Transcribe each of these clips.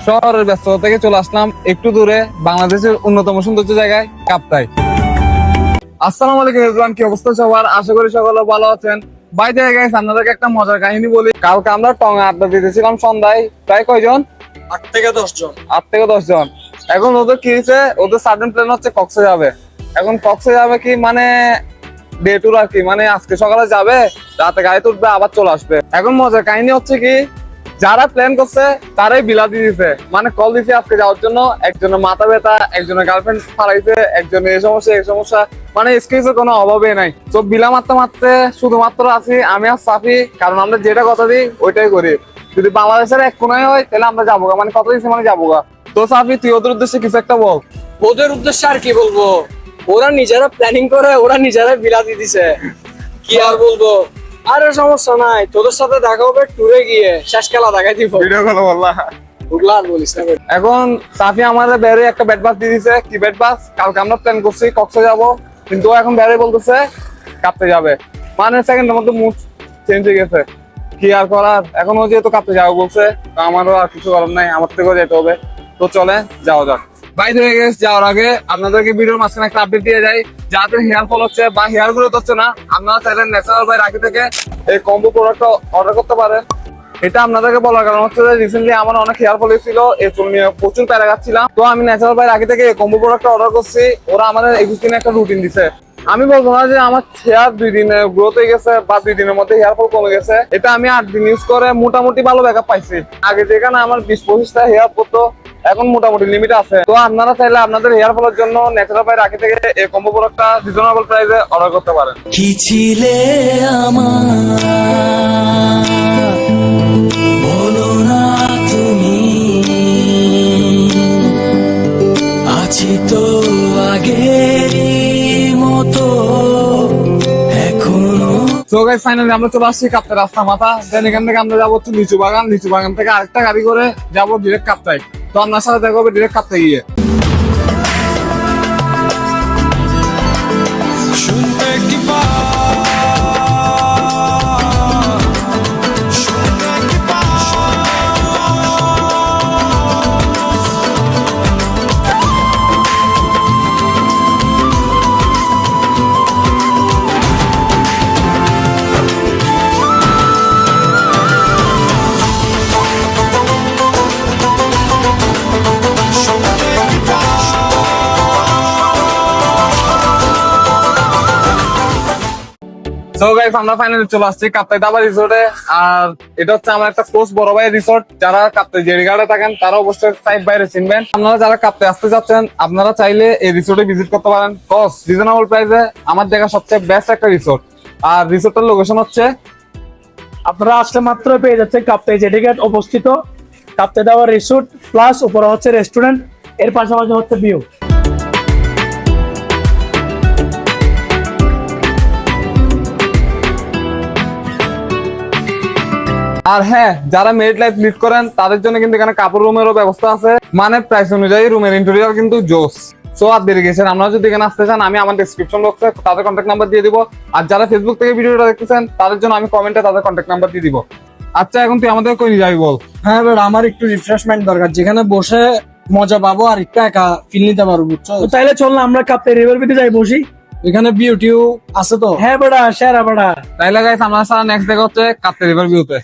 শহরের ব্যস্ততা থেকে চলে আসলাম একটু দূরে বাংলাদেশের অন্যতম সৌন্দর্য জায়গায় কাপ্তাই। আসসালামু আলাইকুম এভরিওয়ান, কি অবস্থা সবার? আশা করি সকলে ভালো আছেন। বাই দ্য ওয়ে গাইস, আপনাদেরকে একটা মজার কাহিনী বলি। কালকে আমরা টঙে আড্ডা দিতেছিলাম সন্ধ্যায়, প্রায় কয়জন? 8 থেকে 10 জন। 8 থেকে 10 জন। এখন ওদের কি হয়েছে, ওদের সাডেন প্ল্যান হচ্ছে কক্সে যাবে। এখন কক্সে যাবে কি মানে ডে ট্যুর আর কি, মানে আজকে সকালে যাবে, রাতে গাড়িতে উঠবে, আবার চলে আসবে। এখন মজার কাহিনী হচ্ছে কি, যারা প্ল্যান করছে তারাই বিলাতি দিছে, মানে কল দিছে আজকে যাওয়ার জন্য। একজনের মাথা ব্যথা, একজনের গার্লফ্রেন্ড হারাইছে, একজনের এই সমস্যা এই সমস্যা, মানে এক্সকিউজের কোনো অভাবে নাই। তো বিলা মারতে মারতে শুধুমাত্র আছি আমি আর সাফি, কারণ আমরা যেটা কথা দিই ওইটাই করি। যদি বাংলাদেশের এক কোনায় হয় তাহলে আমরা যাবো, মানে কথা দিচ্ছি মানে যাবো। তো সাফি, তুই ওদের উদ্দেশ্যে কিছু একটা বল। ওদের উদ্দেশ্যে আর কি বলবো, ওরা নিজেরা প্ল্যানিং করে, ওরা নিজেরা বিলাতি দিছে, কি আর বলবো। আরে সমস্যা নাই, তোদের সাথে দেখা হবে ট্যুরে গিয়ে, শেষ খেলা দেখাই দিব। ভিডিও কল বললা ওগুলা আর বলিস না। এখন সাফি আমাদের বেরে একটা ব্যাট বাস দিয়ে দিছে। কি ব্যাট বাস? কালকে আমরা প্ল্যান করছি কক্সে যাব, কিন্তু ও এখন বেরে বলতেছে কাঁপতে যাবে, মানে সেকেন্ডের মধ্যে মুড চেঞ্জ হয়ে গেছে। কি আর করার, এখন ও যেহেতু কাঁপতে যাবো বলছে, তো আমারও আর কিছু করার নাই, আমার থেকেও যেতে হবে। তো চলে যাওয়া যাক। বাইরে হয়ে গেছে, যাওয়ার আগে আপনাদেরকে ভিডিওর মাঝখানে একটা আপডেট দিয়ে যাই। যাদের হেয়ার ফল হচ্ছে বা হেয়ার গ্রোথ হচ্ছে না, আপনারা চাইলে ন্যাচারাল বাই রাখি থেকে এই কম্বো প্রোডাক্টটা অর্ডার করতে পারেন। এটা আপনাদেরকে বলার কারণ হচ্ছে যে রিসেন্টলি আমার অনেক হেয়ার ফল ছিল, এই চুল নিয়ে প্রচুর প্যারা খাচ্ছিলাম। তো আমি ন্যাচারাল বাই রাখি থেকে এই কম্বো প্রোডাক্টটা অর্ডার করছি। ওরা আমাদের 21 দিনে একটা রুটিন দিছে। আমি বলবো না যে আমার হেয়ার 2 দিনে গ্রোথ হয়ে গেছে বা 2 দিনের মধ্যে হেয়ার ফল কমে গেছে। এটা আমি 8 দিন ইউজ করে মোটামুটি ভালো ব্যাকআপ পাইছি। আগে যেখানে আমার 20-25টা হেয়ার পড়তো, এখন মোটামুটি লিমিট আছে। তো আপনারা চাইলে আপনাদের হেয়ার ফলের জন্য ন্যাচারাল বাই রাখি থেকে এই কম্বো প্রোডাক্টটা রিজনেবল প্রাইসে অর্ডার করতে পারেন। কি ছিলে আমার, বলো না তুমি, আছি তো আগেরই মতো এখনো। তো গাইস, ফাইনালি আমরা চলে আসছি কাপ্তাই রাস্তা মাথা। দেন এখান থেকে আমরা যাবো হচ্ছে লিচু বাগান। লিচু বাগান থেকে আরেকটা গাড়ি করে যাবো ডিরেক্ট কাপ্তাই। তো আপনার সাথে দেখা হবে ডিরেক্ট কাপ্তাই গিয়ে। শুনতে কি সো গাইস, আমরা ফাইনালি চলে আসছি কাপ্তাই দাবা রিসোর্টে। আর এটা হচ্ছে আমার একটা ক্লোজ বড় ভাইয়ের রিসোর্ট। যারা কাপ্তাই জেরিঘাটে থাকেন তারা অবশ্যই সাইড বাইরে চিনবেন। আপনারা যারা কাপ্তাই আসতে যাচ্ছেন, আপনারা চাইলে এই রিসোর্টে ভিজিট করতে পারেন। কস্ট রিজনেবল প্রাইসে আমার দেখা সবচেয়ে বেস্ট একটা রিসোর্ট। আর রিসোর্টের লোকেশন হচ্ছে, আপনারা আসলে মাত্র পেয়ে যাচ্ছে কাপ্তাই জেটিঘাট অবস্থিত। কাপ্তাই দাবা রিসোর্ট প্লাস উপরে হচ্ছে রেস্টুরেন্ট, এর পাশাপাশি হচ্ছে ভিউ। আর হ্যাঁ, যারা মেরিট লাইফ লিড করেন তাদের জন্য কিন্তু এখানে কাপড় রুমেরও ব্যবস্থা আছে, মানে প্রাইস অনুযায়ী রুমের ইন্টেরিয়র কিন্তু জোস। সো আর দেরি গেছেন, আপনারা যদি এখানে আসতে চান আমি আমার ডেসক্রিপশন বক্সে তাদের কন্ট্যাক্ট নাম্বার দিয়ে দিব। আর যারা ফেসবুক থেকে ভিডিওটা দেখতেছেন তাদের জন্য আমি কমেন্টে তাদের কন্ট্যাক্ট নাম্বার দিয়ে দিব। আচ্ছা, এখন তুই আমাদের কই নিয়ে যাবি বল। হ্যাঁ এবার আমার একটু রিফ্রেশমেন্ট দরকার, যেখানে বসে মজা পাবো আর একটু একা ফিল নিতে পারবো, বুঝছো? তো তাইলে চল না আমরা কাপ্তাই রিভার বিতে যাই বসি। এখানে বিউটিও আছে তো। হ্যাঁ বেটা, সেরা বেটা। তাইলে গাইস, আমরা সারা নেক্সট দেখা হচ্ছে কাপ্তাই রিভার ভিউতে।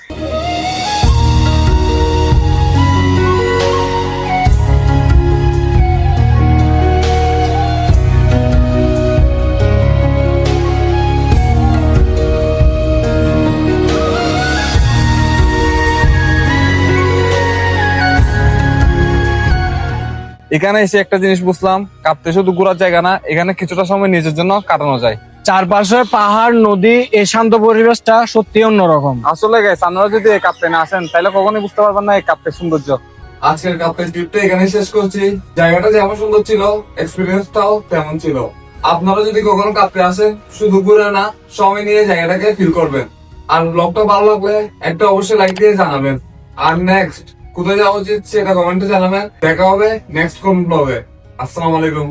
এখানে এসে একটা জিনিস বুঝলাম, কাপ্তাই শুধু ঘোরার জায়গা না, এখানে কিছুটা সময় নিজের জন্য কাটানো যায়। চারপাশে পাহাড়, নদী, এই শান্ত পরিবেশটা সত্যি অন্যরকম। আসলে গাইস, আপনারা যদি এই কাপ্তাই না আসেন তাহলে কখনোই বুঝতে পারবেন না এই কাপ্তাই সৌন্দর্য। আজকের কাপ্তাই ট্রিপটা এখানে শেষ করছি। জায়গাটা যেমন সুন্দর ছিল, এক্সপিরিয়েন্সটাও তেমন ছিল। আপনারা যদি কখনো কাপ্তাই আসেন, শুধু ঘুরে না, সময় নিয়ে জায়গাটাকে ফিল করবেন। আর ব্লগটা ভালো লাগলে একটা অবশ্যই লাইক দিয়ে জানাবেন। আর নেক্সট কোথায় যাওয়া উচিত সেটা কমেন্টে জানাবেন। দেখা হবে নেক্সট কোন ব্লগে। আসসালামু আলাইকুম।